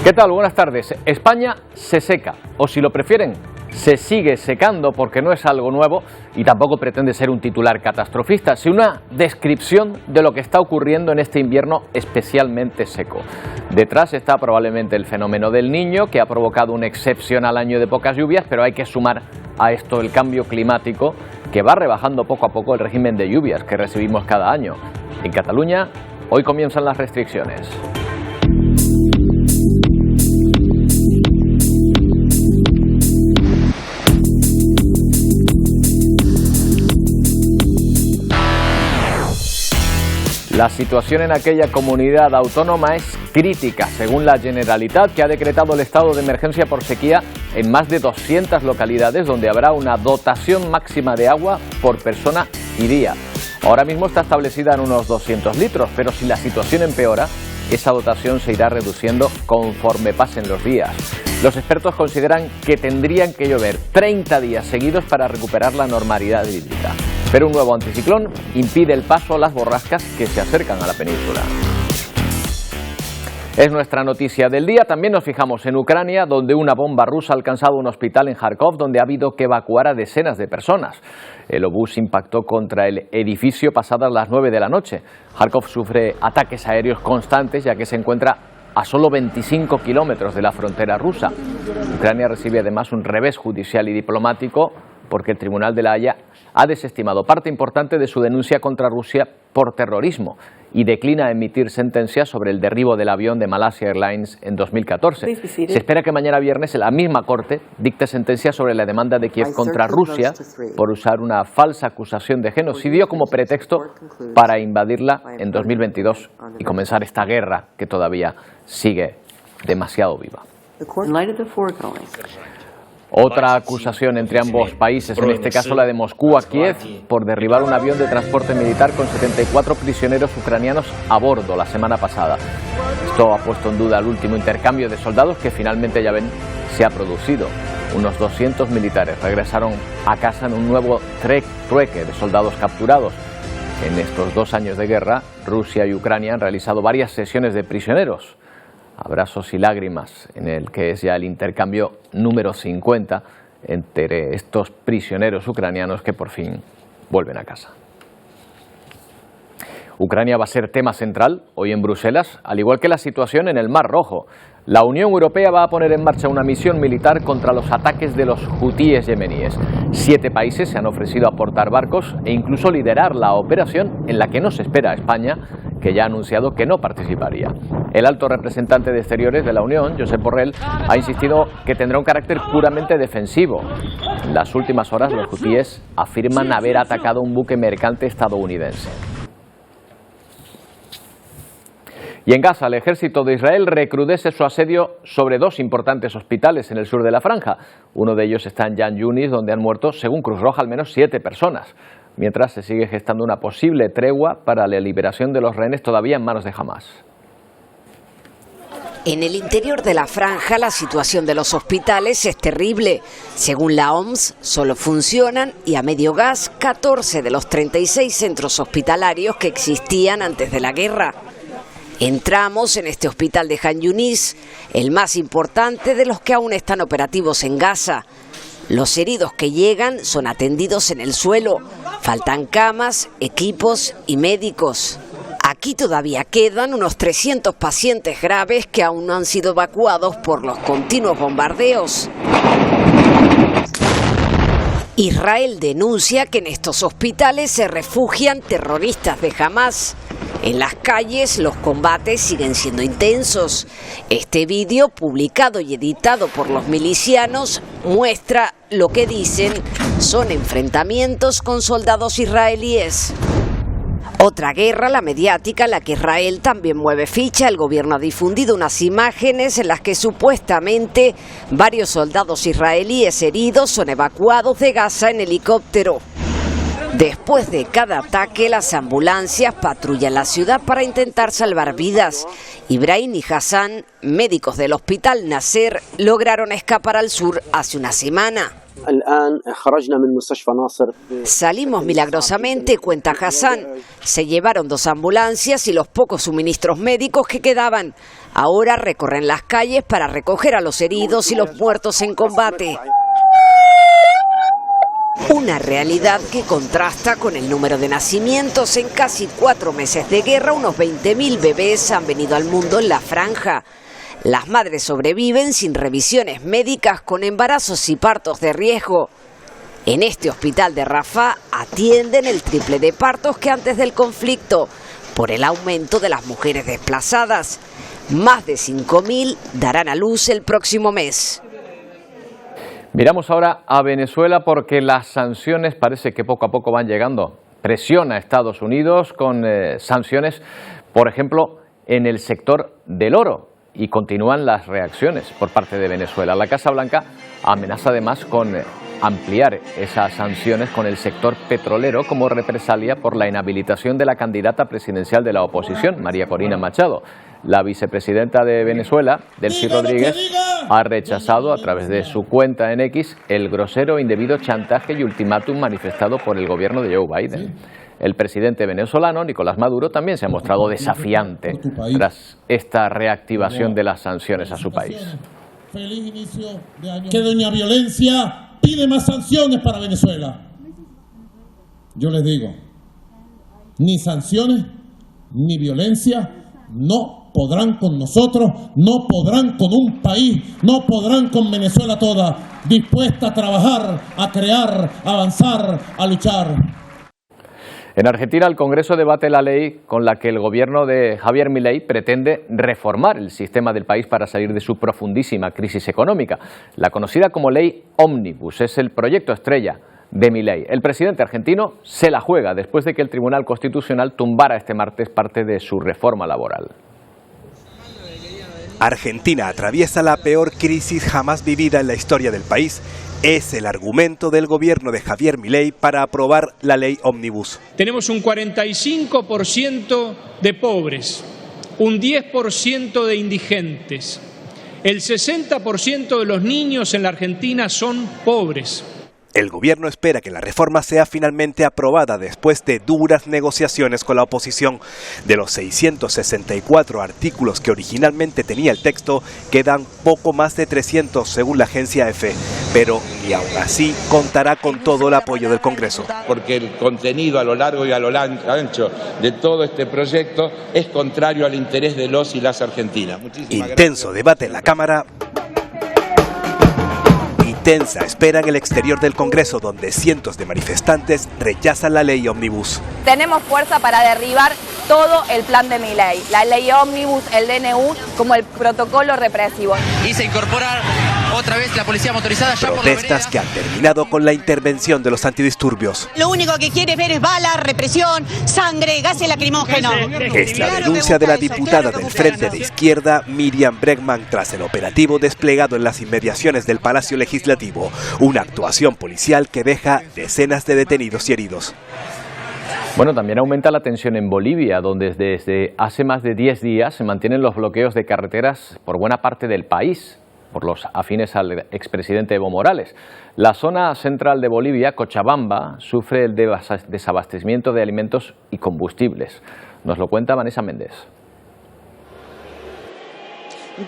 ¿Qué tal? Buenas tardes. España se seca, o si lo prefieren, se sigue secando, porque no es algo nuevo y tampoco pretende ser un titular catastrofista, sino una descripción de lo que está ocurriendo en este invierno especialmente seco. Detrás está probablemente el fenómeno del Niño, que ha provocado un excepcional año de pocas lluvias, pero hay que sumar a esto el cambio climático, que va rebajando poco a poco el régimen de lluvias que recibimos cada año. En Cataluña, hoy comienzan las restricciones. La situación en aquella comunidad autónoma es crítica, según la Generalitat, que ha decretado el estado de emergencia por sequía en más de 200 localidades, donde habrá una dotación máxima de agua por persona y día. Ahora mismo está establecida en unos 200 litros, pero si la situación empeora, esa dotación se irá reduciendo conforme pasen los días. Los expertos consideran que tendrían que llover 30 días seguidos para recuperar la normalidad hídrica. Pero un nuevo anticiclón impide el paso a las borrascas que se acercan a la península. Es nuestra noticia del día. También nos fijamos en Ucrania, donde una bomba rusa ha alcanzado un hospital en Kharkov, donde ha habido que evacuar a decenas de personas. El obús impactó contra el edificio pasadas las 9 de la noche. Kharkov sufre ataques aéreos constantes, ya que se encuentra a solo 25 kilómetros de la frontera rusa. Ucrania recibe además un revés judicial y diplomático, porque el Tribunal de la Haya ha desestimado parte importante de su denuncia contra Rusia por terrorismo y declina emitir sentencias sobre el derribo del avión de Malaysia Airlines en 2014. Se espera que mañana viernes la misma Corte dicte sentencia sobre la demanda de Kiev contra Rusia por usar una falsa acusación de genocidio como pretexto para invadirla en 2022 y comenzar esta guerra que todavía sigue demasiado viva. Otra acusación entre ambos países, en este caso la de Moscú a Kiev, por derribar un avión de transporte militar con 74 prisioneros ucranianos a bordo la semana pasada. Esto ha puesto en duda el último intercambio de soldados que finalmente, ya ven, se ha producido. Unos 200 militares regresaron a casa en un nuevo trueque de soldados capturados. En estos 2 años de guerra, Rusia y Ucrania han realizado varias sesiones de prisioneros. Abrazos y lágrimas, en el que es ya el intercambio número 50 entre estos prisioneros ucranianos que por fin vuelven a casa. Ucrania va a ser tema central hoy en Bruselas, al igual que la situación en el Mar Rojo. La Unión Europea va a poner en marcha una misión militar contra los ataques de los hutíes yemeníes. 7 países se han ofrecido a aportar barcos e incluso liderar la operación, en la que no se espera a España, que ya ha anunciado que no participaría. El alto representante de Exteriores de la Unión, Josep Borrell, ha insistido que tendrá un carácter puramente defensivo. En las últimas horas, los hutíes afirman haber atacado un buque mercante estadounidense. Y en Gaza, el ejército de Israel recrudece su asedio sobre 2 importantes hospitales en el sur de la franja. Uno de ellos está en Khan Yunis, donde han muerto, según Cruz Roja, al menos 7 personas, mientras se sigue gestando una posible tregua para la liberación de los rehenes todavía en manos de Hamás. En el interior de la franja, la situación de los hospitales es terrible. Según la OMS, solo funcionan, y a medio gas, 14 de los 36 centros hospitalarios que existían antes de la guerra. Entramos en este hospital de Khan Yunis, el más importante de los que aún están operativos en Gaza. Los heridos que llegan son atendidos en el suelo. Faltan camas, equipos y médicos. Aquí todavía quedan unos 300 pacientes graves que aún no han sido evacuados por los continuos bombardeos. Israel denuncia que en estos hospitales se refugian terroristas de Hamás. En las calles los combates siguen siendo intensos. Este vídeo, publicado y editado por los milicianos, muestra lo que dicen son enfrentamientos con soldados israelíes. Otra guerra, la mediática, en la que Israel también mueve ficha. El gobierno ha difundido unas imágenes en las que supuestamente varios soldados israelíes heridos son evacuados de Gaza en helicóptero. Después de cada ataque, las ambulancias patrullan la ciudad para intentar salvar vidas. Ibrahim y Hassan, médicos del hospital Nasser, lograron escapar al sur hace una semana. Salimos milagrosamente, cuenta Hassan. Se llevaron 2 ambulancias y los pocos suministros médicos que quedaban. Ahora recorren las calles para recoger a los heridos y los muertos en combate. Una realidad que contrasta con el número de nacimientos. En casi 4 meses de guerra, unos 20.000 bebés han venido al mundo en la franja. Las madres sobreviven sin revisiones médicas, con embarazos y partos de riesgo. En este hospital de Rafah atienden el triple de partos que antes del conflicto, por el aumento de las mujeres desplazadas. Más de 5.000 darán a luz el próximo mes. Miramos ahora a Venezuela porque las sanciones parece que poco a poco van llegando. Presiona a Estados Unidos con sanciones, por ejemplo, en el sector del oro. Y continúan las reacciones por parte de Venezuela. La Casa Blanca amenaza además con ampliar esas sanciones con el sector petrolero como represalia por la inhabilitación de la candidata presidencial de la oposición, María Corina Machado. La vicepresidenta de Venezuela, Delcy Rodríguez, ha rechazado a través de su cuenta en X el grosero, indebido chantaje y ultimátum manifestado por el gobierno de Joe Biden. El presidente venezolano, Nicolás Maduro, también se ha mostrado desafiante tras esta reactivación de las sanciones a su país. Feliz inicio de año. Que doña Violencia pide más sanciones para Venezuela. Yo les digo, ni sanciones, ni violencia, no podrán con nosotros, no podrán con un país, no podrán con Venezuela toda, dispuesta a trabajar, a crear, a avanzar, a luchar. En Argentina, el Congreso debate la ley con la que el gobierno de Javier Milei pretende reformar el sistema del país para salir de su profundísima crisis económica. La conocida como Ley Ómnibus es el proyecto estrella de Milei. El presidente argentino se la juega después de que el Tribunal Constitucional tumbara este martes parte de su reforma laboral. Argentina atraviesa la peor crisis jamás vivida en la historia del país. Es el argumento del gobierno de Javier Milei para aprobar la ley Ómnibus. Tenemos un 45% de pobres, un 10% de indigentes. El 60% de los niños en la Argentina son pobres. El gobierno espera que la reforma sea finalmente aprobada después de duras negociaciones con la oposición. De los 664 artículos que originalmente tenía el texto, quedan poco más de 300 según la agencia EFE. Pero ni aún así contará con todo el apoyo del Congreso. Porque el contenido a lo largo y a lo ancho de todo este proyecto es contrario al interés de los y las argentinas. Intenso debate en la Cámara. Tensa espera en el exterior del Congreso, donde cientos de manifestantes rechazan la ley Ómnibus. Tenemos fuerza para derribar todo el plan de Milei, la ley Ómnibus, el DNU, como el protocolo represivo. Y se incorpora otra vez la policía motorizada. Protestas que han terminado con la intervención de los antidisturbios. Lo único que quiere ver es balas, represión, sangre, gases lacrimógenos. Es la denuncia de la diputada del Frente de Izquierda, Miriam Bregman, tras el operativo desplegado en las inmediaciones del Palacio Legislativo. Una actuación policial que deja decenas de detenidos y heridos. Bueno, también aumenta la tensión en Bolivia, donde desde hace más de 10 días se mantienen los bloqueos de carreteras por buena parte del país, por los afines al expresidente Evo Morales. La zona central de Bolivia, Cochabamba, sufre el desabastecimiento de alimentos y combustibles. Nos lo cuenta Vanessa Méndez.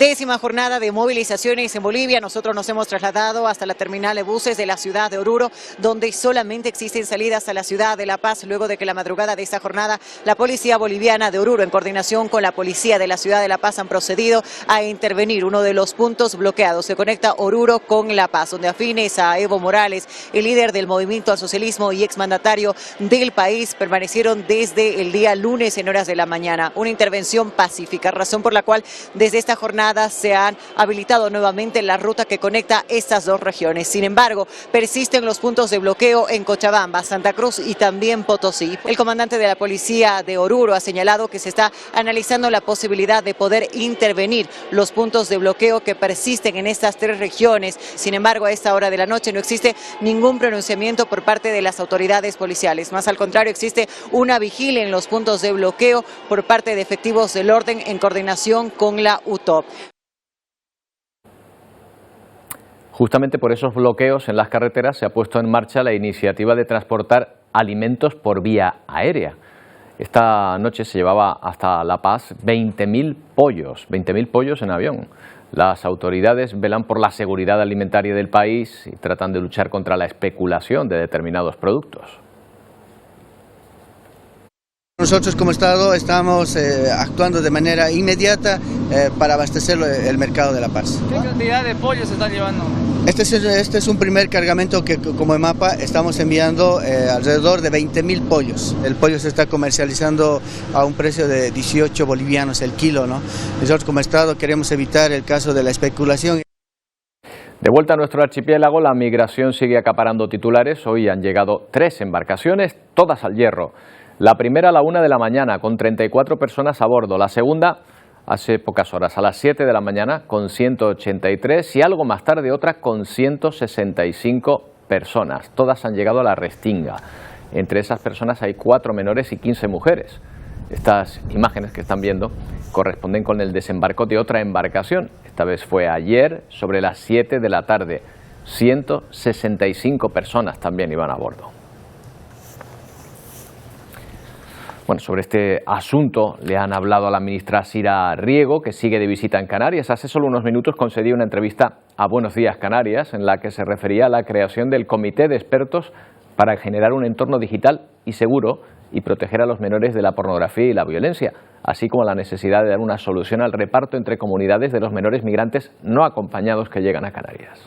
10ª jornada de movilizaciones en Bolivia. Nosotros nos hemos trasladado hasta la terminal de buses de la ciudad de Oruro, donde solamente existen salidas a la ciudad de La Paz, luego de que la madrugada de esta jornada la policía boliviana de Oruro, en coordinación con la policía de la ciudad de La Paz, han procedido a intervenir uno de los puntos bloqueados. Se conecta Oruro con La Paz, donde afines a Evo Morales, el líder del movimiento al socialismo y exmandatario del país, permanecieron desde el día lunes en horas de la mañana. Una intervención pacífica, razón por la cual desde esta jornada se han habilitado nuevamente la ruta que conecta estas dos regiones. Sin embargo, persisten los puntos de bloqueo en Cochabamba, Santa Cruz y también Potosí. El comandante de la policía de Oruro ha señalado que se está analizando la posibilidad de poder intervenir los puntos de bloqueo que persisten en estas 3 regiones. Sin embargo, a esta hora de la noche no existe ningún pronunciamiento por parte de las autoridades policiales. Más al contrario, existe una vigilia en los puntos de bloqueo por parte de efectivos del orden en coordinación con la UTOP. Justamente por esos bloqueos en las carreteras se ha puesto en marcha la iniciativa de transportar alimentos por vía aérea. Esta noche se llevaba hasta La Paz 20.000 pollos en avión. Las autoridades velan por la seguridad alimentaria del país y tratan de luchar contra la especulación de determinados productos. Nosotros como Estado estamos actuando de manera inmediata para abastecer el mercado de La Paz. ¿Qué cantidad de pollos se están llevando? Este es un primer cargamento que como EMAPA estamos enviando alrededor de 20.000 pollos. El pollo se está comercializando a un precio de 18 bolivianos el kilo, ¿no? Nosotros como Estado queremos evitar el caso de la especulación. De vuelta a nuestro archipiélago, la migración sigue acaparando titulares. Hoy han llegado 3 embarcaciones, todas al Hierro. La primera a la 1 de la mañana, con 34 personas a bordo. La segunda, hace pocas horas, a las 7 de la mañana, con 183. Y algo más tarde, otra con 165 personas. Todas han llegado a la Restinga. Entre esas personas hay 4 menores y 15 mujeres. Estas imágenes que están viendo corresponden con el desembarco de otra embarcación. Esta vez fue ayer, sobre las 7 de la tarde. 165 personas también iban a bordo. Bueno, sobre este asunto le han hablado a la ministra Sira Riego, que sigue de visita en Canarias. Hace solo unos minutos concedió una entrevista a Buenos Días Canarias, en la que se refería a la creación del Comité de Expertos para generar un entorno digital y seguro y proteger a los menores de la pornografía y la violencia, así como la necesidad de dar una solución al reparto entre comunidades de los menores migrantes no acompañados que llegan a Canarias.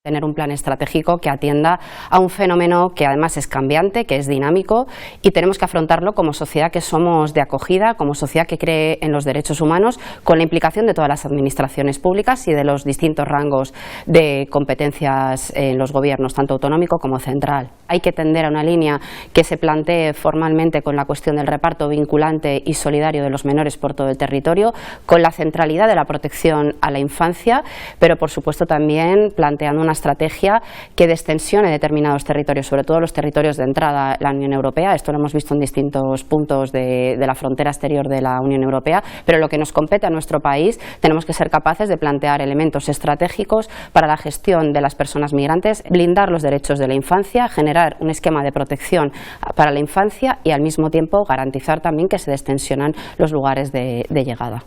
Tener un plan estratégico que atienda a un fenómeno que además es cambiante, que es dinámico, y tenemos que afrontarlo como sociedad que somos de acogida, como sociedad que cree en los derechos humanos, con la implicación de todas las administraciones públicas y de los distintos rangos de competencias en los gobiernos, tanto autonómico como central. Hay que tender a una línea que se plantee formalmente con la cuestión del reparto vinculante y solidario de los menores por todo el territorio, con la centralidad de la protección a la infancia, pero por supuesto también planteando una estrategia que destensione determinados territorios, sobre todo los territorios de entrada a la Unión Europea. Esto lo hemos visto en distintos puntos de la frontera exterior de la Unión Europea, pero lo que nos compete a nuestro país, tenemos que ser capaces de plantear elementos estratégicos para la gestión de las personas migrantes, blindar los derechos de la infancia, generar un esquema de protección para la infancia y al mismo tiempo garantizar también que se destensionan los lugares de llegada.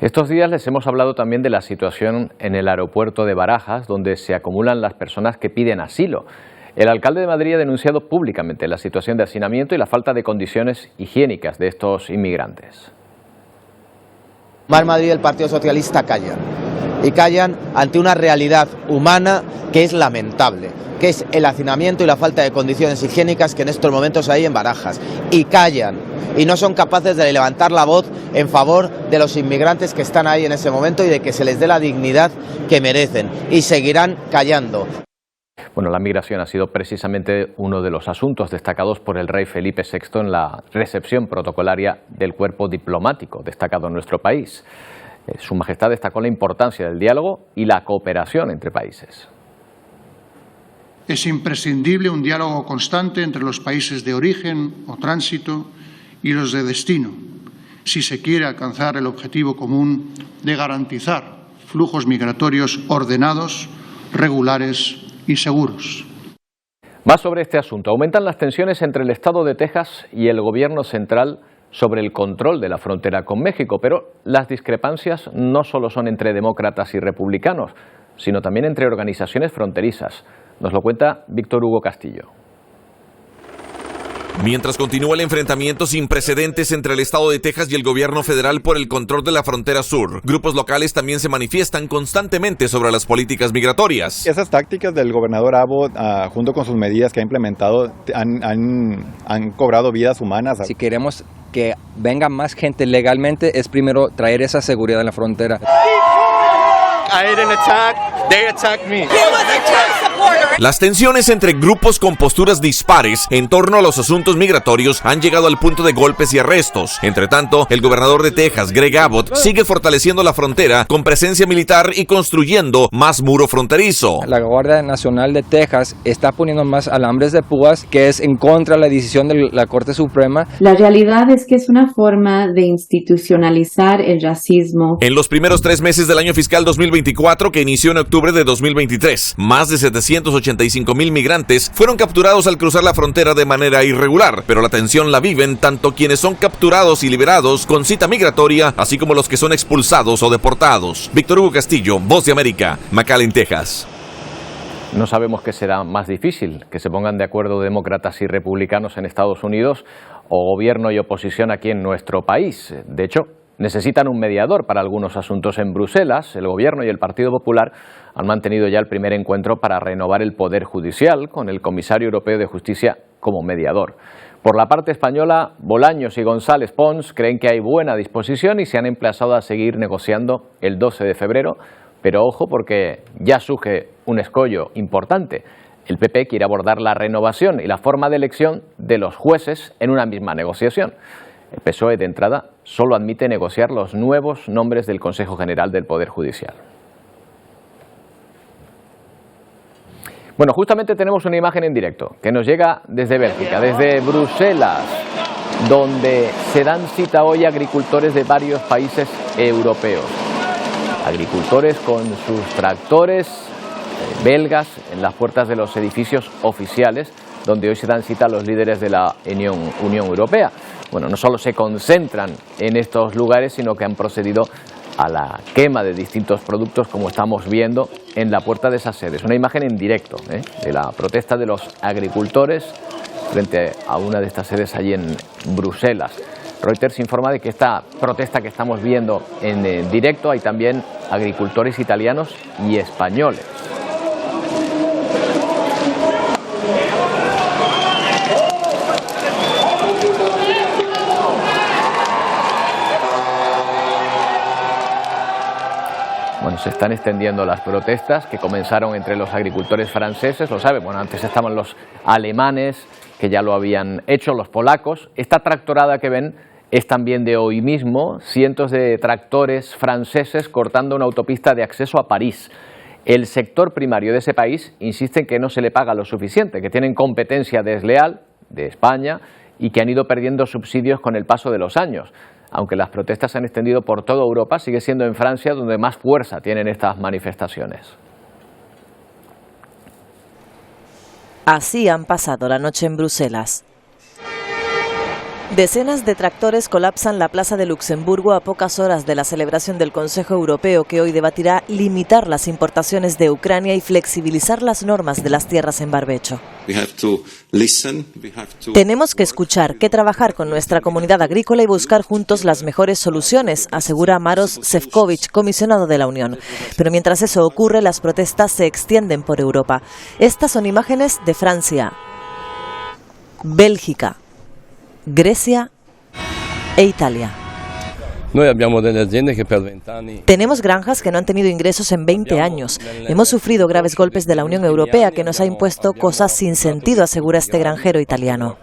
Estos días les hemos hablado también de la situación en el aeropuerto de Barajas, donde se acumulan las personas que piden asilo. El alcalde de Madrid ha denunciado públicamente la situación de hacinamiento y la falta de condiciones higiénicas de estos inmigrantes. Mar Madrid y el Partido Socialista callan, y callan ante una realidad humana que es lamentable, que es el hacinamiento y la falta de condiciones higiénicas que en estos momentos hay en Barajas, y callan, y no son capaces de levantar la voz en favor de los inmigrantes que están ahí en ese momento y de que se les dé la dignidad que merecen, y seguirán callando. Bueno, la migración ha sido precisamente uno de los asuntos destacados por el rey Felipe VI en la recepción protocolaria del cuerpo diplomático destacado en nuestro país. Su Majestad destacó la importancia del diálogo y la cooperación entre países. Es imprescindible un diálogo constante entre los países de origen o tránsito y los de destino, si se quiere alcanzar el objetivo común de garantizar flujos migratorios ordenados, regulares y seguros. Más sobre este asunto. Aumentan las tensiones entre el Estado de Texas y el Gobierno central sobre el control de la frontera con México, pero las discrepancias no solo son entre demócratas y republicanos, sino también entre organizaciones fronterizas. Nos lo cuenta Víctor Hugo Castillo. Mientras continúa el enfrentamiento sin precedentes entre el Estado de Texas y el gobierno federal por el control de la frontera sur, grupos locales también se manifiestan constantemente sobre las políticas migratorias. Esas tácticas del gobernador Abbott, junto con sus medidas que ha implementado, han cobrado vidas humanas. Si queremos que venga más gente legalmente, es primero traer esa seguridad en la frontera. I didn't attack, they attacked me. He was a Trump supporter. Las tensiones entre grupos con posturas dispares en torno a los asuntos migratorios han llegado al punto de golpes y arrestos. Entre tanto, el gobernador de Texas, Greg Abbott, sigue fortaleciendo la frontera con presencia militar y construyendo más muro fronterizo. La Guardia Nacional de Texas está poniendo más alambres de púas, que es en contra de la decisión de la Corte Suprema. La realidad es que es una forma de institucionalizar el racismo. En los primeros 3 meses del año fiscal 2024, que inició en octubre de 2023, más de 785,000 migrantes fueron capturados al cruzar la frontera de manera irregular, pero la tensión la viven tanto quienes son capturados y liberados con cita migratoria, así como los que son expulsados o deportados. Víctor Hugo Castillo, Voz de América, McAllen, Texas. No sabemos qué será más difícil, que se pongan de acuerdo demócratas y republicanos en Estados Unidos o gobierno y oposición aquí en nuestro país. De hecho, necesitan un mediador para algunos asuntos en Bruselas. El Gobierno y el Partido Popular han mantenido ya el primer encuentro para renovar el Poder Judicial, con el Comisario Europeo de Justicia como mediador. Por la parte española, Bolaños y González Pons creen que hay buena disposición y se han emplazado a seguir negociando el 12 de febrero, pero ojo porque ya surge un escollo importante. El PP quiere abordar la renovación y la forma de elección de los jueces en una misma negociación. El PSOE, de entrada, solo admite negociar los nuevos nombres del Consejo General del Poder Judicial. Bueno, justamente tenemos una imagen en directo que nos llega desde Bélgica, desde Bruselas, donde se dan cita hoy agricultores de varios países europeos. Agricultores con sus tractores belgas en las puertas de los edificios oficiales, donde hoy se dan cita a los líderes de la Unión Europea. Bueno, no solo se concentran en estos lugares, sino que han procedido a la quema de distintos productos, como estamos viendo en la puerta de esas sedes. Una imagen en directo de la protesta de los agricultores frente a una de estas sedes allí en Bruselas. Reuters informa de que esta protesta que estamos viendo en directo hay también agricultores italianos y españoles. Bueno, se están extendiendo las protestas que comenzaron entre los agricultores franceses, lo saben, bueno, antes estaban los alemanes que ya lo habían hecho, los polacos. Esta tractorada que ven es también de hoy mismo, cientos de tractores franceses cortando una autopista de acceso a París. El sector primario de ese país insiste en que no se le paga lo suficiente, que tienen competencia desleal de España y que han ido perdiendo subsidios con el paso de los años. Aunque las protestas se han extendido por toda Europa, sigue siendo en Francia donde más fuerza tienen estas manifestaciones. Así han pasado la noche en Bruselas. Decenas de tractores colapsan la Plaza de Luxemburgo a pocas horas de la celebración del Consejo Europeo, que hoy debatirá limitar las importaciones de Ucrania y flexibilizar las normas de las tierras en barbecho. Tenemos que escuchar, que trabajar con nuestra comunidad agrícola y buscar juntos las mejores soluciones, asegura Maros Šefčovič, comisionado de la Unión. Pero mientras eso ocurre, las protestas se extienden por Europa. Estas son imágenes de Francia, Bélgica, Grecia e Italia. Tenemos granjas que no han tenido ingresos en 20 años. Hemos sufrido graves golpes de la Unión Europea, que nos ha impuesto cosas sin sentido, asegura este granjero italiano.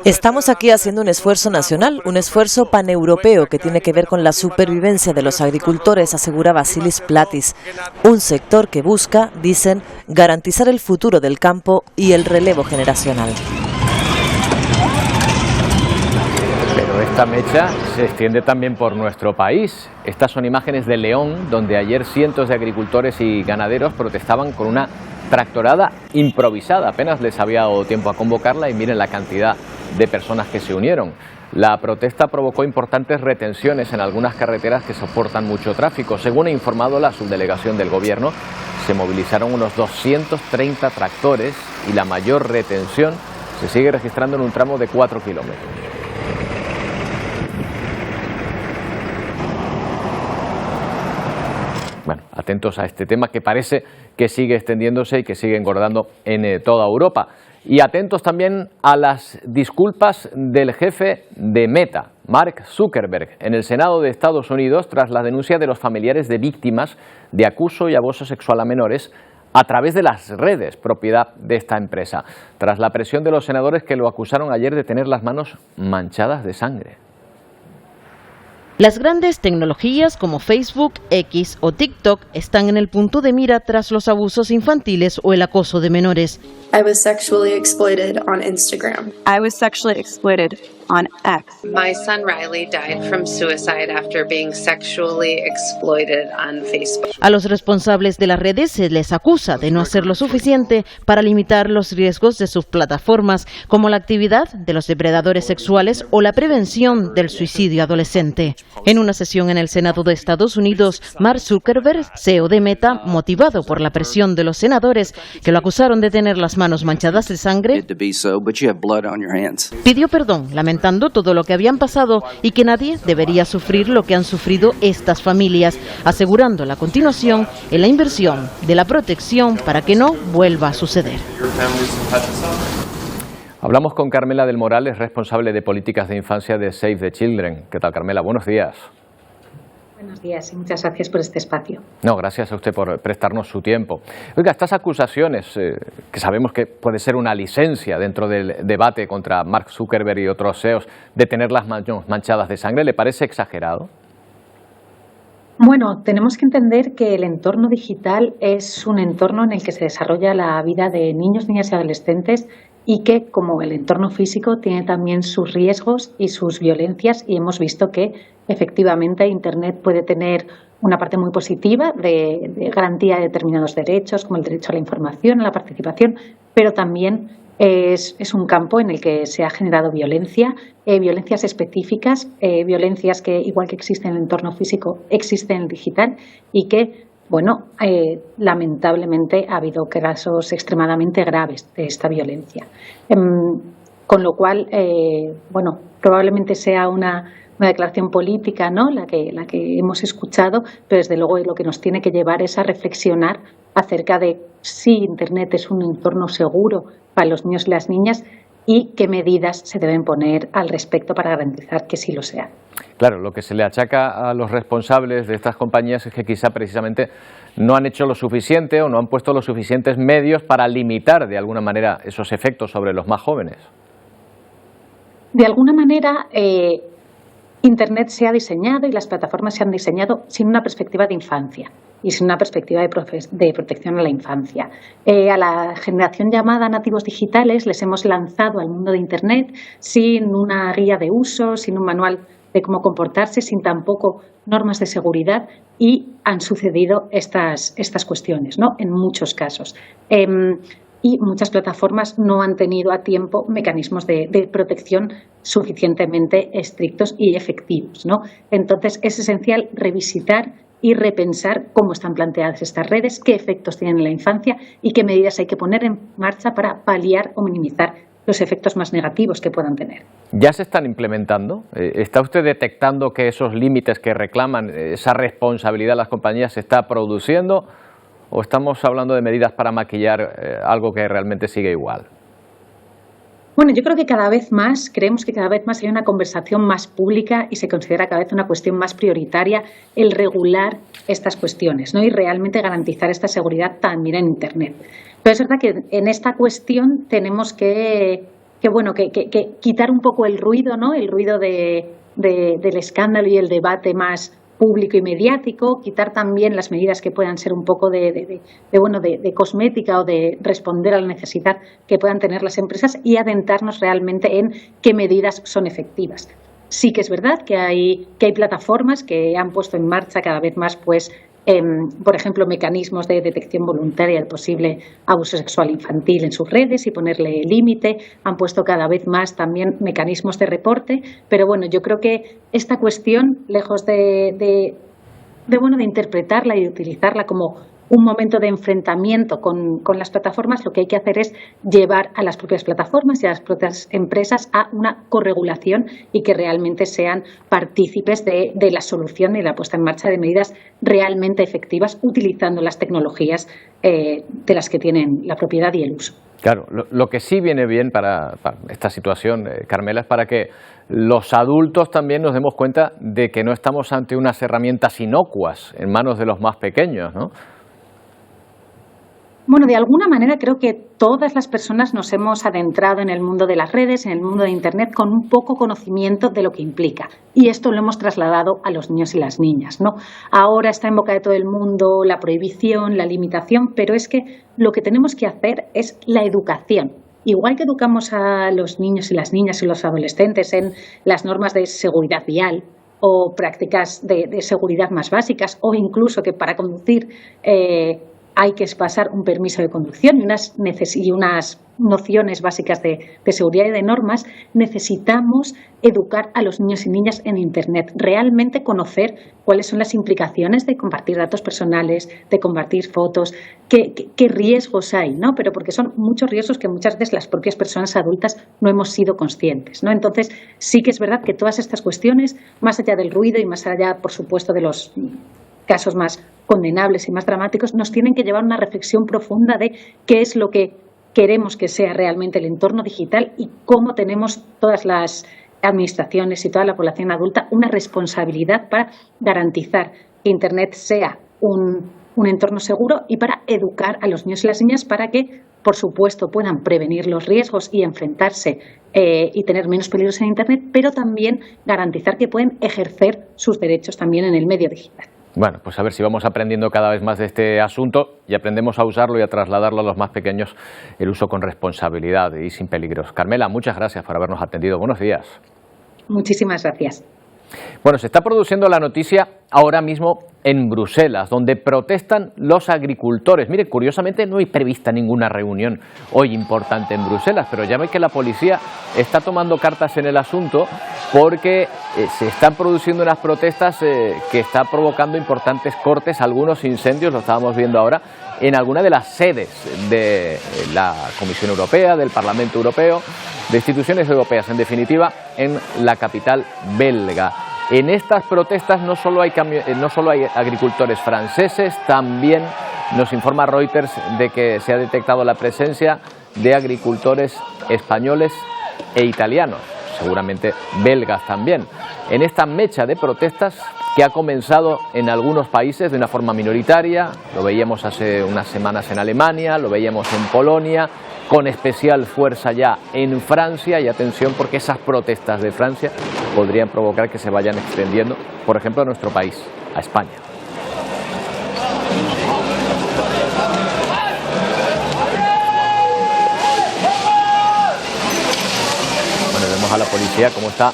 Estamos aquí haciendo un esfuerzo nacional, un esfuerzo paneuropeo que tiene que ver con la supervivencia de los agricultores, asegura Vasilis Platis. Un sector que busca, dicen, garantizar el futuro del campo y el relevo generacional. Esta mecha se extiende también por nuestro país. Estas son imágenes de León, donde ayer cientos de agricultores y ganaderos protestaban con una tractorada improvisada. Apenas les había dado tiempo a convocarla y miren la cantidad de personas que se unieron. La protesta provocó importantes retenciones en algunas carreteras que soportan mucho tráfico. Según ha informado la subdelegación del Gobierno, se movilizaron unos 230 tractores y la mayor retención se sigue registrando en un tramo de 4 kilómetros. Bueno, atentos a este tema que parece que sigue extendiéndose y que sigue engordando en toda Europa. Y atentos también a las disculpas del jefe de Meta, Mark Zuckerberg, en el Senado de Estados Unidos tras la denuncia de los familiares de víctimas de acoso y abuso sexual a menores a través de las redes, propiedad de esta empresa, tras la presión de los senadores que lo acusaron ayer de tener las manos manchadas de sangre. Las grandes tecnologías como Facebook, X o TikTok están en el punto de mira tras los abusos infantiles o el acoso de menores. I was sexually exploited on Instagram. I was sexually exploited on X. My son Riley died from suicide after being sexually exploited on Facebook. A los responsables de las redes se les acusa de no hacer lo suficiente para limitar los riesgos de sus plataformas, como la actividad de los depredadores sexuales o la prevención del suicidio adolescente. En una sesión en el Senado de Estados Unidos, Mark Zuckerberg, CEO de Meta, motivado por la presión de los senadores que lo acusaron de tener las manos manchadas de sangre, pidió perdón, lamentando todo lo que habían pasado y que nadie debería sufrir lo que han sufrido estas familias, asegurando la continuación en la inversión de la protección para que no vuelva a suceder. Hablamos con Carmela del Moral, es responsable de políticas de infancia de Save the Children. ¿Qué tal, Carmela? Buenos días. Buenos días y muchas gracias por este espacio. No, gracias a usted por prestarnos su tiempo. Oiga, estas acusaciones, que sabemos que puede ser una licencia dentro del debate contra Mark Zuckerberg y otros CEOs de tener las manos manchadas de sangre, ¿le parece exagerado? Bueno, tenemos que entender que el entorno digital es un entorno en el que se desarrolla la vida de niños, niñas y adolescentes y que, como el entorno físico, tiene también sus riesgos y sus violencias, y hemos visto que efectivamente Internet puede tener una parte muy positiva de garantía de determinados derechos, como el derecho a la información, a la participación, pero también es un campo en el que se ha generado violencia, violencias específicas, violencias que, igual que existen en el entorno físico, existen en el digital y que, bueno, lamentablemente ha habido casos extremadamente graves de esta violencia. Con lo cual, bueno, probablemente sea una declaración política, ¿no?, la que hemos escuchado, pero desde luego lo que nos tiene que llevar es a reflexionar acerca de si Internet es un entorno seguro para los niños y las niñas y qué medidas se deben poner al respecto para garantizar que sí lo sea. Claro, lo que se le achaca a los responsables de estas compañías es que quizá precisamente no han hecho lo suficiente o no han puesto los suficientes medios para limitar de alguna manera esos efectos sobre los más jóvenes. De alguna manera, Internet se ha diseñado y las plataformas se han diseñado sin una perspectiva de infancia y sin una perspectiva de protección a la infancia. A la generación llamada nativos digitales les hemos lanzado al mundo de Internet sin una guía de uso, sin un manual de cómo comportarse, sin tampoco normas de seguridad, y han sucedido estas cuestiones, ¿no?, en muchos casos. Y muchas plataformas no han tenido a tiempo mecanismos de protección suficientemente estrictos y efectivos, ¿no? Entonces es esencial revisitar y repensar cómo están planteadas estas redes, qué efectos tienen en la infancia y qué medidas hay que poner en marcha para paliar o minimizar los efectos más negativos que puedan tener. ¿Ya se están implementando? ¿Está usted detectando que esos límites que reclaman, esa responsabilidad de las compañías, se está produciendo? ¿O estamos hablando de medidas para maquillar algo que realmente sigue igual? Bueno, yo creo que creemos que cada vez más hay una conversación más pública y se considera cada vez una cuestión más prioritaria el regular estas cuestiones, ¿no?, y realmente garantizar esta seguridad también en Internet. Pero es verdad que en esta cuestión tenemos que quitar un poco el ruido, ¿no?, el ruido del escándalo y el debate más público y mediático, quitar también las medidas que puedan ser un poco de cosmética o de responder a la necesidad que puedan tener las empresas y adentrarnos realmente en qué medidas son efectivas. Sí que es verdad que hay plataformas que han puesto en marcha cada vez más, por ejemplo, mecanismos de detección voluntaria del posible abuso sexual infantil en sus redes y ponerle límite. Han puesto cada vez más también mecanismos de reporte, pero bueno, yo creo que esta cuestión, lejos de interpretarla y de utilizarla como un momento de enfrentamiento con las plataformas, lo que hay que hacer es llevar a las propias plataformas y a las propias empresas a una corregulación y que realmente sean partícipes de la solución y la puesta en marcha de medidas realmente efectivas utilizando las tecnologías de las que tienen la propiedad y el uso. Claro, lo que sí viene bien para esta situación, Carmela, es para que los adultos también nos demos cuenta de que no estamos ante unas herramientas inocuas en manos de los más pequeños, ¿no? Bueno, de alguna manera creo que todas las personas nos hemos adentrado en el mundo de las redes, en el mundo de Internet, con un poco conocimiento de lo que implica. Y esto lo hemos trasladado a los niños y las niñas, ¿no? Ahora está en boca de todo el mundo la prohibición, la limitación, pero es que lo que tenemos que hacer es la educación. Igual que educamos a los niños y las niñas y los adolescentes en las normas de seguridad vial o prácticas de seguridad más básicas, o incluso que para conducir hay que pasar un permiso de conducción y unas nociones básicas de seguridad y de normas, necesitamos educar a los niños y niñas en Internet, realmente conocer cuáles son las implicaciones de compartir datos personales, de compartir fotos, qué riesgos hay, ¿no? Pero porque son muchos riesgos que muchas veces las propias personas adultas no hemos sido conscientes, ¿no? Entonces, sí que es verdad que todas estas cuestiones, más allá del ruido y más allá, por supuesto, de los casos más condenables y más dramáticos, nos tienen que llevar a una reflexión profunda de qué es lo que queremos que sea realmente el entorno digital y cómo tenemos todas las administraciones y toda la población adulta una responsabilidad para garantizar que Internet sea un entorno seguro y para educar a los niños y las niñas para que, por supuesto, puedan prevenir los riesgos y enfrentarse y tener menos peligros en Internet, pero también garantizar que pueden ejercer sus derechos también en el medio digital. Bueno, pues a ver si vamos aprendiendo cada vez más de este asunto y aprendemos a usarlo y a trasladarlo a los más pequeños, el uso con responsabilidad y sin peligros. Carmela, muchas gracias por habernos atendido. Buenos días. Muchísimas gracias. Bueno, se está produciendo la noticia ahora mismo en Bruselas, donde protestan los agricultores. Mire, curiosamente no hay prevista ninguna reunión hoy importante en Bruselas, pero ya ve que la policía está tomando cartas en el asunto porque se están produciendo unas protestas que están provocando importantes cortes, algunos incendios, lo estábamos viendo ahora, en alguna de las sedes de la Comisión Europea, del Parlamento Europeo, de instituciones europeas, en definitiva, en la capital belga. En estas protestas no solo hay agricultores franceses, también nos informa Reuters de que se ha detectado la presencia de agricultores españoles e italianos, seguramente belgas también. En esta mecha de protestas que ha comenzado en algunos países de una forma minoritaria, lo veíamos hace unas semanas en Alemania, lo veíamos en Polonia, con especial fuerza ya en Francia, y atención porque esas protestas de Francia podrían provocar que se vayan extendiendo, por ejemplo, a nuestro país, a España. Bueno, vemos a la policía cómo está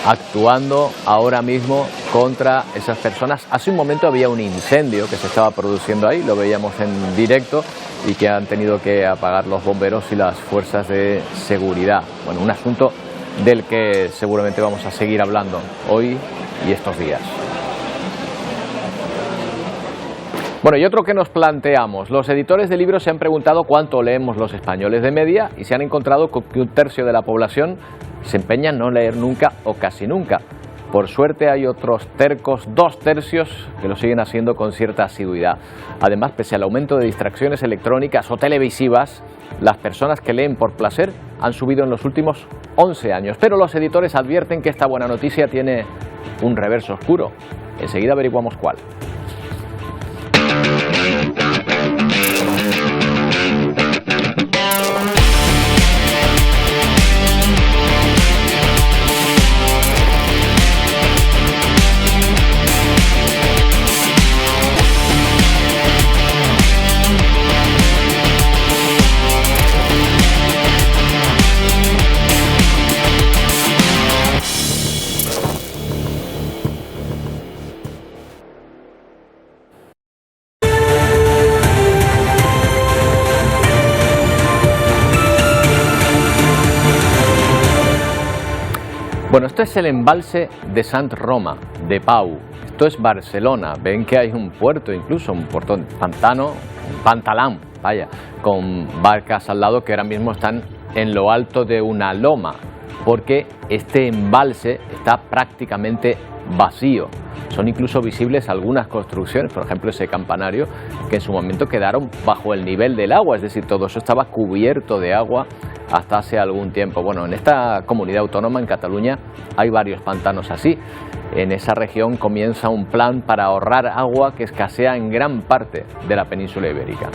actuando ahora mismo contra esas personas. Hace un momento había un incendio que se estaba produciendo ahí, lo veíamos en directo, y que han tenido que apagar los bomberos y las fuerzas de seguridad. Bueno, un asunto del que seguramente vamos a seguir hablando hoy y estos días. Bueno, y otro que nos planteamos, los editores de libros se han preguntado cuánto leemos los españoles de media y se han encontrado con que un tercio de la población se empeña en no leer nunca o casi nunca. Por suerte hay otros tercos, 2 tercios, que lo siguen haciendo con cierta asiduidad. Además, pese al aumento de distracciones electrónicas o televisivas, las personas que leen por placer han subido en los últimos 11 años. Pero los editores advierten que esta buena noticia tiene un reverso oscuro. Enseguida averiguamos cuál. Bueno, esto es el embalse de Sant Roma, de Pau. Esto es Barcelona. Ven que hay un puerto, incluso un puerto pantalán, vaya, con barcas al lado que ahora mismo están en lo alto de una loma, porque este embalse está prácticamente vacío. Son incluso visibles algunas construcciones, por ejemplo ese campanario, que en su momento quedaron bajo el nivel del agua, es decir, todo eso estaba cubierto de agua hasta hace algún tiempo. Bueno, en esta comunidad autónoma, en Cataluña, hay varios pantanos así. En esa región comienza un plan para ahorrar agua que escasea en gran parte de la península ibérica.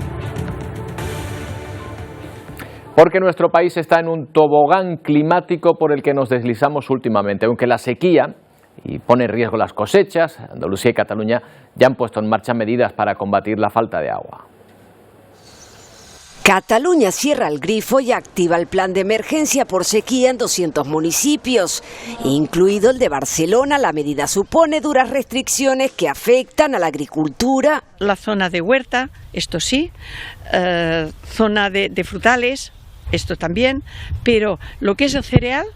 Porque nuestro país está en un tobogán climático por el que nos deslizamos últimamente, aunque la sequía y pone en riesgo las cosechas, Andalucía y Cataluña ya han puesto en marcha medidas para combatir la falta de agua. Cataluña cierra el grifo y activa el plan de emergencia por sequía en 200 municipios, incluido el de Barcelona. La medida supone duras restricciones que afectan a la agricultura. La zona de huerta, esto sí, zona de frutales, esto también, pero lo que es el cereal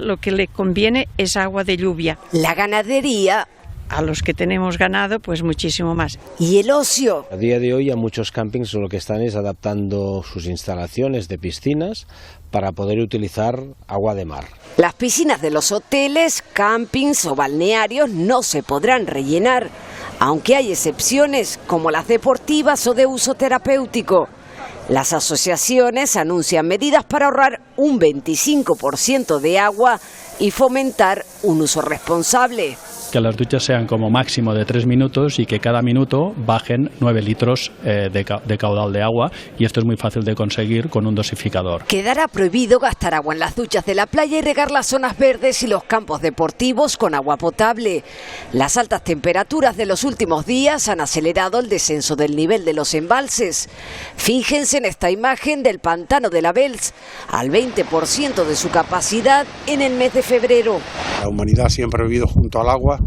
lo que le conviene es agua de lluvia. La ganadería. A los que tenemos ganado, pues muchísimo más. Y el ocio. A día de hoy a muchos campings lo que están es adaptando sus instalaciones de piscinas para poder utilizar agua de mar. Las piscinas de los hoteles, campings o balnearios no se podrán rellenar, aunque hay excepciones como las deportivas o de uso terapéutico. Las asociaciones anuncian medidas para ahorrar un 25% de agua y fomentar un uso responsable. Que las duchas sean como máximo de 3 minutos y que cada minuto bajen 9 litros de caudal de agua, y esto es muy fácil de conseguir con un dosificador. Quedará prohibido gastar agua en las duchas de la playa y regar las zonas verdes y los campos deportivos con agua potable. Las altas temperaturas de los últimos días han acelerado el descenso del nivel de los embalses. Fíjense en esta imagen del pantano de la Vels, al 20% de su capacidad en el mes de febrero. La humanidad siempre ha vivido junto al agua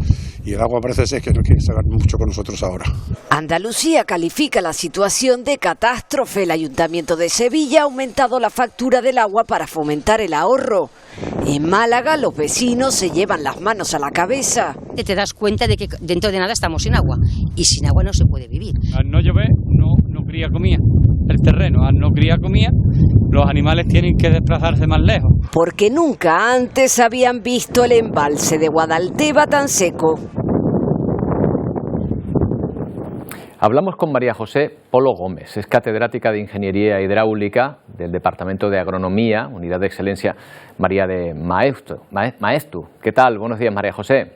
y el agua parece ser que no quiere saber mucho con nosotros ahora. Andalucía califica la situación de catástrofe. El Ayuntamiento de Sevilla ha aumentado la factura del agua para fomentar el ahorro. En Málaga los vecinos se llevan las manos a la cabeza. Te das cuenta de que dentro de nada estamos sin agua y sin agua no se puede vivir. Al no llover no cría comida. El terreno, al no cría comida, los animales tienen que desplazarse más lejos. Porque nunca antes habían visto el embalse de Guadalteba tan seco. Hablamos con María José Polo Gómez, es catedrática de Ingeniería Hidráulica del Departamento de Agronomía, Unidad de Excelencia María de Maestu. ¿Qué tal? Buenos días, María José.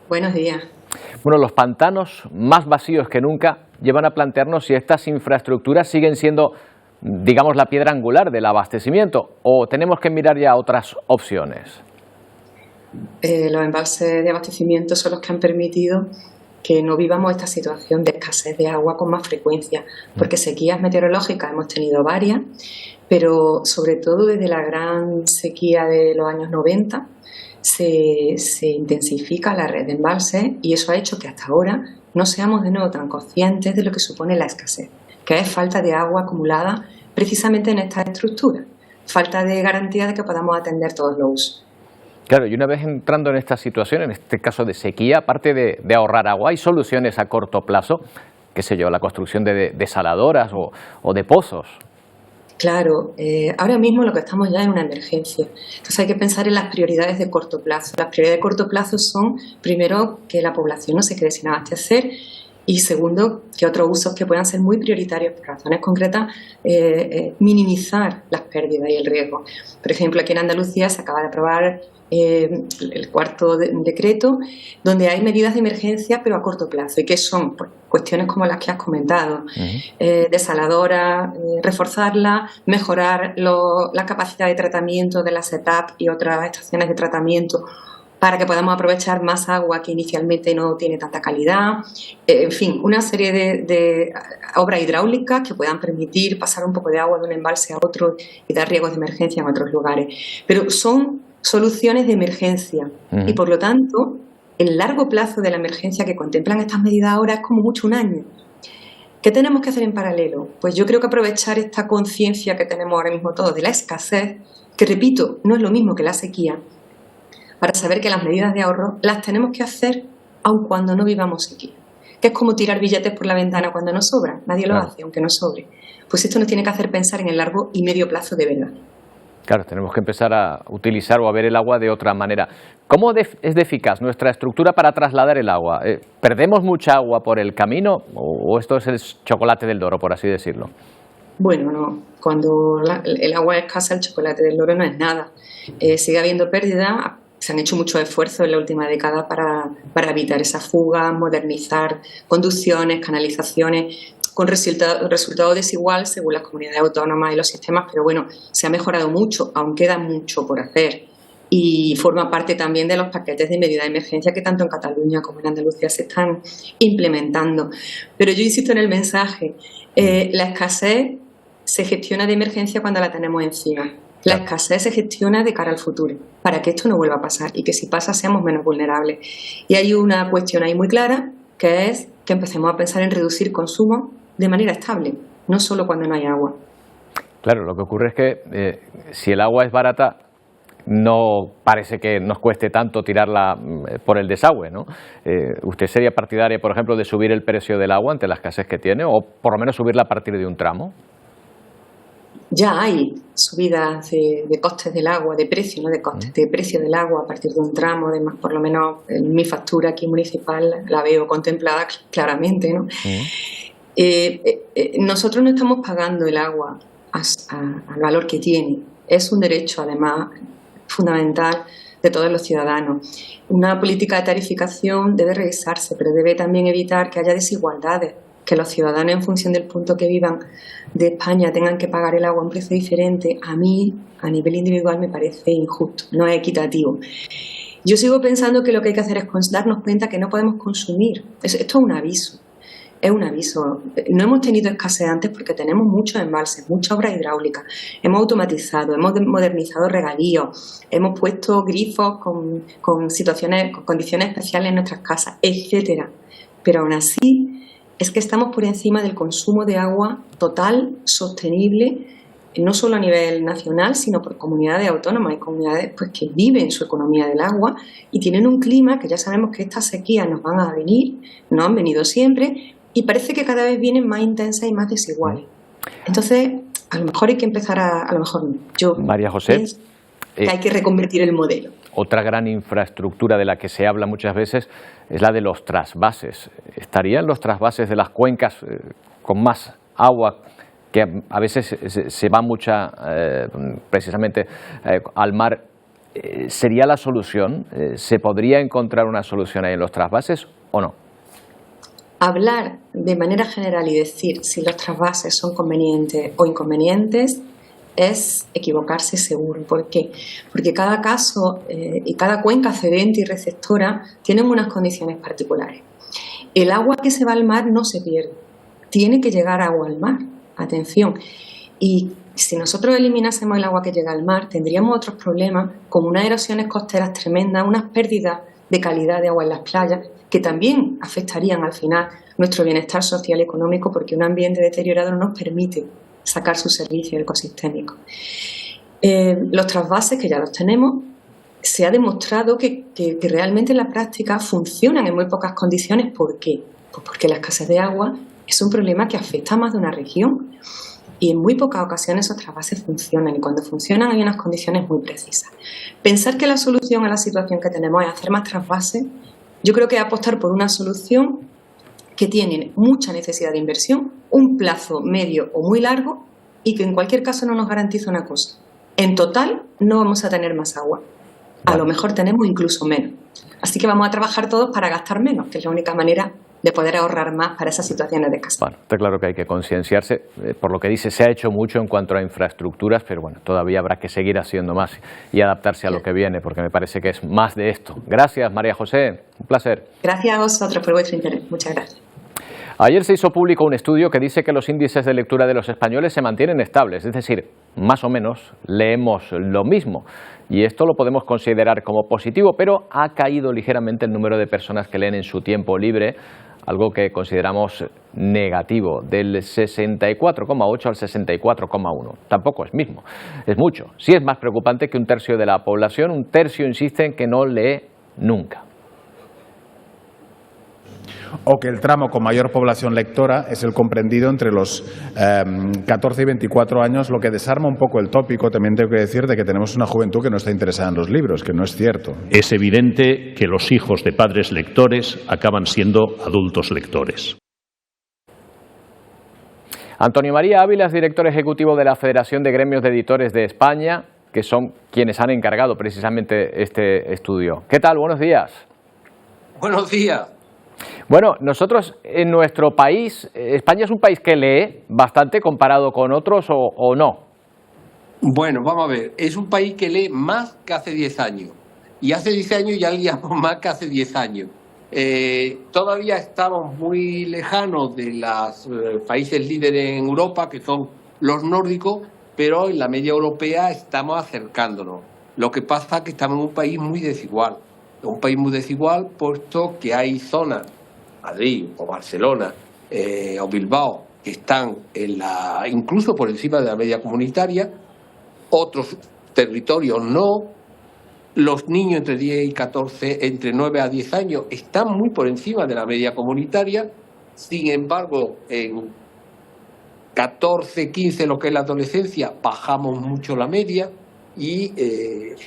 Buenos días. Bueno, los pantanos más vacíos que nunca llevan a plantearnos si estas infraestructuras siguen siendo, digamos, la piedra angular del abastecimiento, o tenemos que mirar ya otras opciones. Los embalses de abastecimiento son los que han permitido que no vivamos esta situación de escasez de agua con más frecuencia, porque sequías meteorológicas hemos tenido varias, pero sobre todo desde la gran sequía de los años 90 se intensifica la red de embalses, y eso ha hecho que hasta ahora no seamos de nuevo tan conscientes de lo que supone la escasez, que es falta de agua acumulada precisamente en esta estructura, falta de garantía de que podamos atender todos los usos. Claro, y una vez entrando en esta situación, en este caso de sequía, aparte de ahorrar agua, ¿hay soluciones a corto plazo? ¿Qué sé yo, la construcción de desaladoras o de pozos? Claro, ahora mismo lo que estamos ya es una emergencia. Entonces hay que pensar en las prioridades de corto plazo. Las prioridades de corto plazo son, primero, que la población no se quede sin abastecer, y segundo, que otros usos que puedan ser muy prioritarios por razones concretas, minimizar las pérdidas y el riesgo. Por ejemplo, aquí en Andalucía se acaba de aprobar el cuarto decreto, donde hay medidas de emergencia pero a corto plazo, y que son pues, cuestiones como las que has comentado, desaladoras, reforzarla, mejorar la capacidad de tratamiento de la SETAP y otras estaciones de tratamiento para que podamos aprovechar más agua que inicialmente no tiene tanta calidad, en fin, una serie de obras hidráulicas que puedan permitir pasar un poco de agua de un embalse a otro y dar riegos de emergencia en otros lugares. Pero son soluciones de emergencia y, por lo tanto, el largo plazo de la emergencia que contemplan estas medidas ahora es como mucho un año. ¿Qué tenemos que hacer en paralelo? Pues yo creo que aprovechar esta conciencia que tenemos ahora mismo todos de la escasez, que repito, no es lo mismo que la sequía, para saber que las medidas de ahorro las tenemos que hacer aun cuando no vivamos aquí. Que es como tirar billetes por la ventana cuando nos sobra. Nadie lo hace, aunque nos sobre. Pues esto nos tiene que hacer pensar en el largo y medio plazo de verdad. Claro, tenemos que empezar a utilizar o a ver el agua de otra manera. ¿Cómo es de eficaz nuestra estructura para trasladar el agua? ¿Perdemos mucha agua por el camino o esto es el chocolate del Doro, por así decirlo? Bueno, no. Cuando el agua es escasa, el chocolate del Doro no es nada. Sigue habiendo pérdida. Se han hecho muchos esfuerzos en la última década para evitar esa fuga, modernizar conducciones, canalizaciones, con resultado desigual según las comunidades autónomas y los sistemas, pero bueno, se ha mejorado mucho, aún queda mucho por hacer. Y forma parte también de los paquetes de medida de emergencia que tanto en Cataluña como en Andalucía se están implementando. Pero yo insisto en el mensaje, la escasez se gestiona de emergencia cuando la tenemos encima. La escasez se gestiona de cara al futuro, para que esto no vuelva a pasar y que si pasa seamos menos vulnerables. Y hay una cuestión ahí muy clara, que es que empecemos a pensar en reducir consumo de manera estable, no solo cuando no hay agua. Claro, lo que ocurre es que si el agua es barata, no parece que nos cueste tanto tirarla por el desagüe, ¿no? ¿Usted sería partidaria, por ejemplo, de subir el precio del agua ante la escasez que tiene o por lo menos subirla a partir de un tramo? Ya hay subidas de costes del agua, de precio, no de costes, de precio del agua a partir de un tramo, además, por lo menos en mi factura aquí municipal la veo contemplada claramente, ¿no? Nosotros no estamos pagando el agua al valor que tiene. Es un derecho, además, fundamental de todos los ciudadanos. Una política de tarificación debe revisarse, pero debe también evitar que haya desigualdades, que los ciudadanos, en función del punto que vivan de España, tengan que pagar el agua a un precio diferente. A mí, a nivel individual, me parece injusto, no es equitativo. Yo sigo pensando que lo que hay que hacer es darnos cuenta que no podemos consumir. Esto es un aviso. Es un aviso. No hemos tenido escasez antes porque tenemos muchos embalses, muchas obras hidráulicas. Hemos automatizado, hemos modernizado regadíos, hemos puesto grifos con condiciones especiales en nuestras casas, etcétera. Pero aún así es que estamos por encima del consumo de agua total, sostenible, no solo a nivel nacional, sino por comunidades autónomas y comunidades pues, que viven su economía del agua y tienen un clima que ya sabemos que estas sequías nos van a venir, nos han venido siempre y parece que cada vez vienen más intensas y más desiguales. Entonces, a lo mejor hay que empezar a lo mejor yo María José, pienso que hay que reconvertir el modelo. Otra gran infraestructura de la que se habla muchas veces es la de los trasvases. ¿Estarían los trasvases de las cuencas con más agua, que a veces se va mucha precisamente al mar? ¿Sería la solución? ¿Se podría encontrar una solución ahí en los trasvases o no? Hablar de manera general y decir si los trasvases son convenientes o inconvenientes es equivocarse seguro. ¿Por qué? Porque cada caso y cada cuenca cedente y receptora tienen unas condiciones particulares. El agua que se va al mar no se pierde, tiene que llegar agua al mar. Atención. Y si nosotros eliminásemos el agua que llega al mar, tendríamos otros problemas como unas erosiones costeras tremendas, unas pérdidas de calidad de agua en las playas que también afectarían al final nuestro bienestar social y económico porque un ambiente deteriorado no nos permite sacar su servicio ecosistémico. Los trasvases, que ya los tenemos, se ha demostrado que realmente en la práctica funcionan en muy pocas condiciones. ¿Por qué? Pues porque la escasez de agua es un problema que afecta a más de una región y en muy pocas ocasiones esos trasvases funcionan y cuando funcionan hay unas condiciones muy precisas. Pensar que la solución a la situación que tenemos es hacer más trasvases, yo creo que es apostar por una solución que tiene mucha necesidad de inversión, un plazo medio o muy largo y que en cualquier caso no nos garantiza una cosa. En total no vamos a tener más agua. A lo mejor tenemos incluso menos. Así que vamos a trabajar todos para gastar menos, que es la única manera de poder ahorrar más para esas situaciones de escasez. Bueno, está claro que hay que concienciarse. Por lo que dice, se ha hecho mucho en cuanto a infraestructuras, pero bueno, todavía habrá que seguir haciendo más y adaptarse a lo que viene, porque me parece que es más de esto. Gracias, María José. Un placer. Gracias a vosotros por vuestro interés. Muchas gracias. Ayer se hizo público un estudio que dice que los índices de lectura de los españoles se mantienen estables, es decir, más o menos leemos lo mismo. Y esto lo podemos considerar como positivo, pero ha caído ligeramente el número de personas que leen en su tiempo libre, algo que consideramos negativo, del 64,8 al 64,1. Tampoco es mismo, es mucho. Sí es más preocupante que un tercio de la población, un tercio insiste en que no lee nunca. o que el tramo con mayor población lectora es el comprendido entre los 14 y 24 años, lo que desarma un poco el tópico, también tengo que decir, de que tenemos una juventud que no está interesada en los libros, que no es cierto. Es evidente que los hijos de padres lectores acaban siendo adultos lectores. Antonio María Ávila es director ejecutivo de la Federación de Gremios de Editores de España, que son quienes han encargado precisamente este estudio. ¿Qué tal? Buenos días. Buenos días. Bueno, nosotros en nuestro país, España es un país que lee bastante comparado con otros o no. Bueno, vamos a ver, es un país que lee más que hace 10 años. Y hace 10 años ya leíamos más que hace 10 años. Todavía estamos muy lejanos de los países líderes en Europa, que son los nórdicos, pero en la media europea estamos acercándonos. Lo que pasa es que estamos en un país muy desigual. Un país muy desigual, puesto que hay zonas, Madrid o Barcelona o Bilbao, que están incluso por encima de la media comunitaria, otros territorios no. Los niños entre 10 y 14, entre 9 a 10 años, están muy por encima de la media comunitaria. Sin embargo, en 14, 15, lo que es la adolescencia, bajamos mucho la media. Y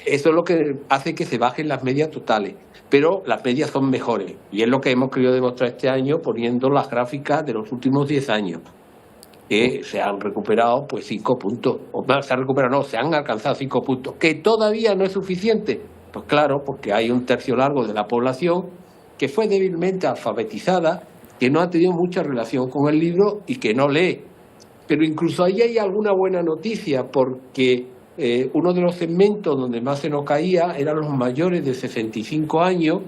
eso es lo que hace que se bajen las medias totales, pero las medias son mejores y es lo que hemos querido demostrar este año poniendo las gráficas de los últimos 10 años, que se han recuperado pues 5 puntos, o más, se han alcanzado 5 puntos, que todavía no es suficiente, pues claro, porque hay un tercio largo de la población que fue débilmente alfabetizada, que no ha tenido mucha relación con el libro y que no lee. Pero incluso ahí hay alguna buena noticia, porque uno de los segmentos donde más se nos caía eran los mayores de 65 años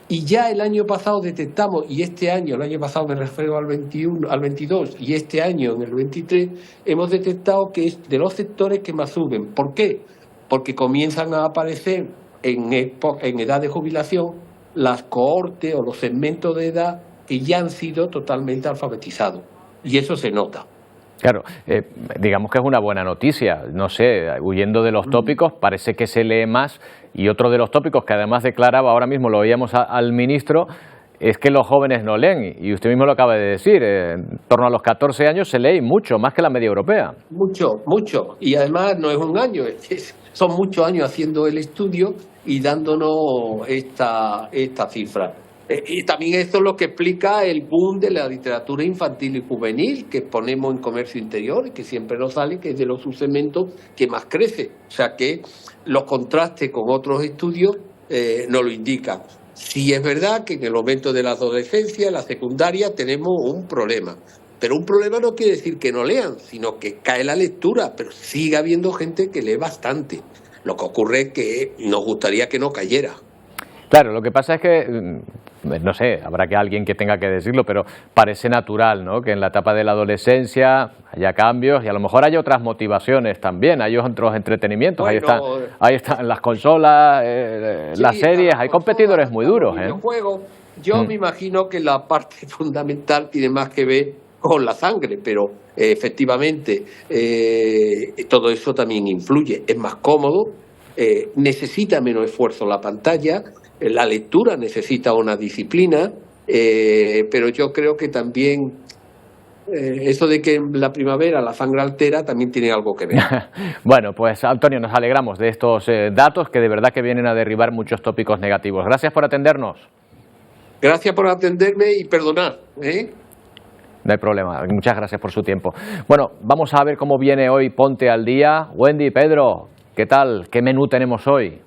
y ya el año pasado detectamos, y este año, el año pasado me refiero al 21, al 22 y este año en el 23, hemos detectado que es de los sectores que más suben. ¿Por qué? Porque comienzan a aparecer en edad de jubilación las cohortes o los segmentos de edad que ya han sido totalmente alfabetizados y eso se nota. Claro, digamos que es una buena noticia, no sé, huyendo de los tópicos, parece que se lee más, y otro de los tópicos que además declaraba, ahora mismo lo oíamos al ministro, es que los jóvenes no leen, y usted mismo lo acaba de decir, en torno a los 14 años se lee mucho, más que la media europea. Mucho, y además no es un año, son muchos años haciendo el estudio y dándonos esta cifra. Y también esto es lo que explica el boom de la literatura infantil y juvenil que ponemos en comercio interior y que siempre nos sale que es de los subsegmentos que más crece. O sea que los contrastes con otros estudios nos lo indican. Sí es verdad que en el momento de la adolescencia, la secundaria, tenemos un problema. Pero un problema no quiere decir que no lean, sino que cae la lectura, pero sigue habiendo gente que lee bastante. Lo que ocurre es que nos gustaría que no cayera. Claro, lo que pasa es que, no sé, habrá que alguien que tenga que decirlo, pero parece natural, ¿no?, que en la etapa de la adolescencia haya cambios y a lo mejor hay otras motivaciones también, hay otros entretenimientos, bueno, ahí están las consolas, las series, hay competidores muy duros. Yo me imagino que la parte fundamental tiene más que ver con la sangre, pero efectivamente todo eso también influye, es más cómodo, necesita menos esfuerzo la pantalla. La lectura necesita una disciplina, pero yo creo que también eso de que en la primavera la sangre altera también tiene algo que ver. Bueno, pues Antonio, nos alegramos de estos datos que de verdad que vienen a derribar muchos tópicos negativos. Gracias por atendernos. Gracias por atenderme y perdonar. No hay problema, muchas gracias por su tiempo. Bueno, vamos a ver cómo viene hoy Ponte al Día. Wendy, Pedro, ¿qué tal? ¿Qué menú tenemos hoy?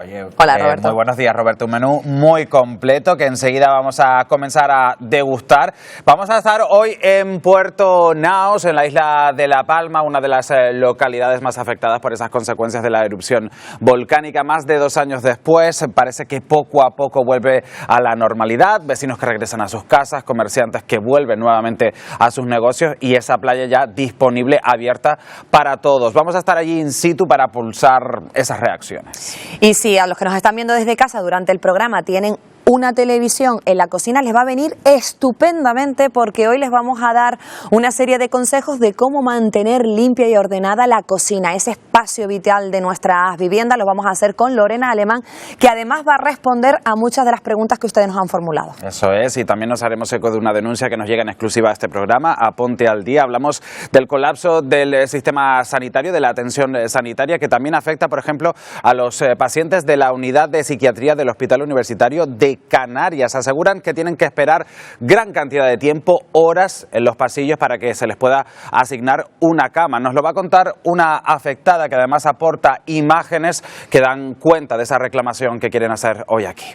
Oye, hola, Roberto. Muy buenos días, Roberto. Un menú muy completo que enseguida vamos a comenzar a degustar. Vamos a estar hoy en Puerto Naos, en la isla de La Palma, una de las localidades más afectadas por esas consecuencias de la erupción volcánica. Más de 2 años después, parece que poco a poco vuelve a la normalidad. Vecinos que regresan a sus casas, comerciantes que vuelven nuevamente a sus negocios y esa playa ya disponible, abierta para todos. Vamos a estar allí in situ para pulsar esas reacciones. Y sí, a los que nos están viendo desde casa durante el programa tienen una televisión en la cocina les va a venir estupendamente, porque hoy les vamos a dar una serie de consejos de cómo mantener limpia y ordenada la cocina, ese espacio vital de nuestras viviendas. Lo vamos a hacer con Lorena Alemán, que además va a responder a muchas de las preguntas que ustedes nos han formulado. Eso es, y también nos haremos eco de una denuncia que nos llega en exclusiva a este programa, a Ponte al Día. Hablamos del colapso del sistema sanitario, de la atención sanitaria, que también afecta, por ejemplo, a los pacientes de la unidad de psiquiatría del Hospital Universitario de Canarias. Aseguran que tienen que esperar gran cantidad de tiempo, horas en los pasillos, para que se les pueda asignar una cama. Nos lo va a contar una afectada que además aporta imágenes que dan cuenta de esa reclamación que quieren hacer hoy aquí.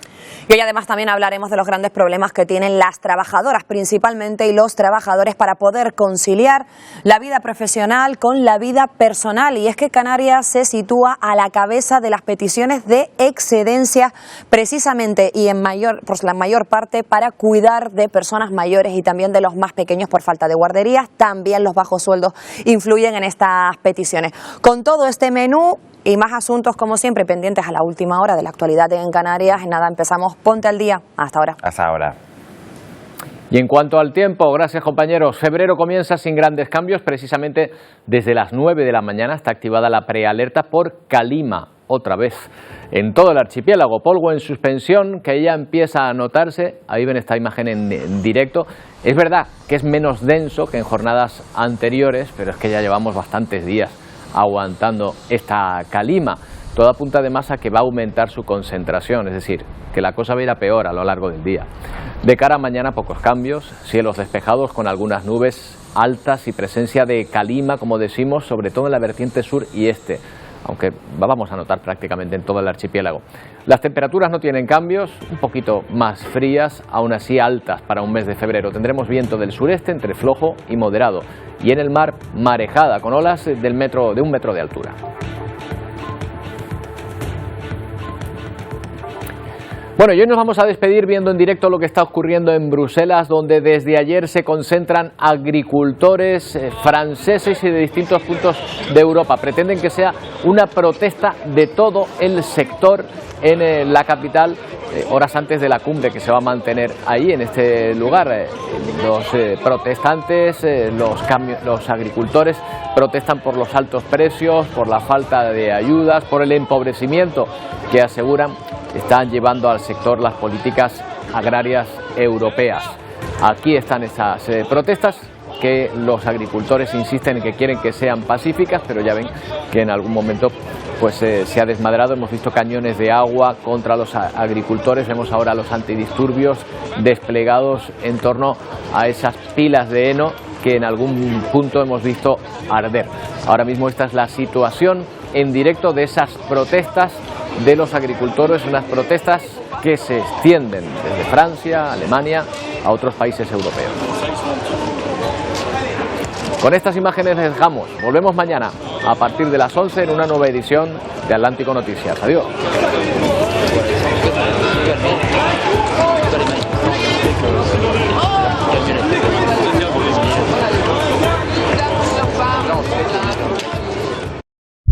Y hoy además también hablaremos de los grandes problemas que tienen las trabajadoras principalmente y los trabajadores para poder conciliar la vida profesional con la vida personal. Y es que Canarias se sitúa a la cabeza de las peticiones de excedencia, precisamente y por la mayor parte para cuidar de personas mayores y también de los más pequeños por falta de guarderías. También los bajos sueldos influyen en estas peticiones. Con todo este menú y más asuntos, como siempre, pendientes a la última hora de la actualidad en Canarias. En nada, empezamos Ponte al Día. Hasta ahora. Hasta ahora. Y en cuanto al tiempo, gracias compañeros, febrero comienza sin grandes cambios. Precisamente desde las 9 de la mañana está activada la prealerta por calima, otra vez, en todo el archipiélago. Polvo en suspensión, que ya empieza a notarse. Ahí ven esta imagen en directo. Es verdad que es menos denso que en jornadas anteriores, pero es que ya llevamos bastantes días aguantando esta calima. Todo apunta además a que va a aumentar su concentración, es decir, que la cosa va a ir a peor a lo largo del día. De cara a mañana, pocos cambios, cielos despejados con algunas nubes altas y presencia de calima, como decimos, sobre todo en la vertiente sur y este, aunque vamos a notar prácticamente en todo el archipiélago. Las temperaturas no tienen cambios, un poquito más frías, aún así altas para un mes de febrero. Tendremos viento del sureste entre flojo y moderado, y en el mar marejada con olas de 1 metro de altura. Bueno, y hoy nos vamos a despedir viendo en directo lo que está ocurriendo en Bruselas, donde desde ayer se concentran agricultores franceses y de distintos puntos de Europa. Pretenden que sea una protesta de todo el sector en la capital, horas antes de la cumbre que se va a mantener ahí, en este lugar. Los protestantes, los agricultores protestan por los altos precios, por la falta de ayudas, por el empobrecimiento que aseguran están llevando al sector las políticas agrarias europeas. Aquí están esas protestas que los agricultores insisten en que quieren que sean pacíficas, pero ya ven que en algún momento pues se ha desmadrado. Hemos visto cañones de agua contra los agricultores, vemos ahora los antidisturbios desplegados en torno a esas pilas de heno que en algún punto hemos visto arder. Ahora mismo esta es la situación en directo de esas protestas de los agricultores, unas protestas que se extienden desde Francia, Alemania, a otros países europeos. Con estas imágenes les dejamos. Volvemos mañana a partir de las 11 en una nueva edición de Atlántico Noticias. Adiós.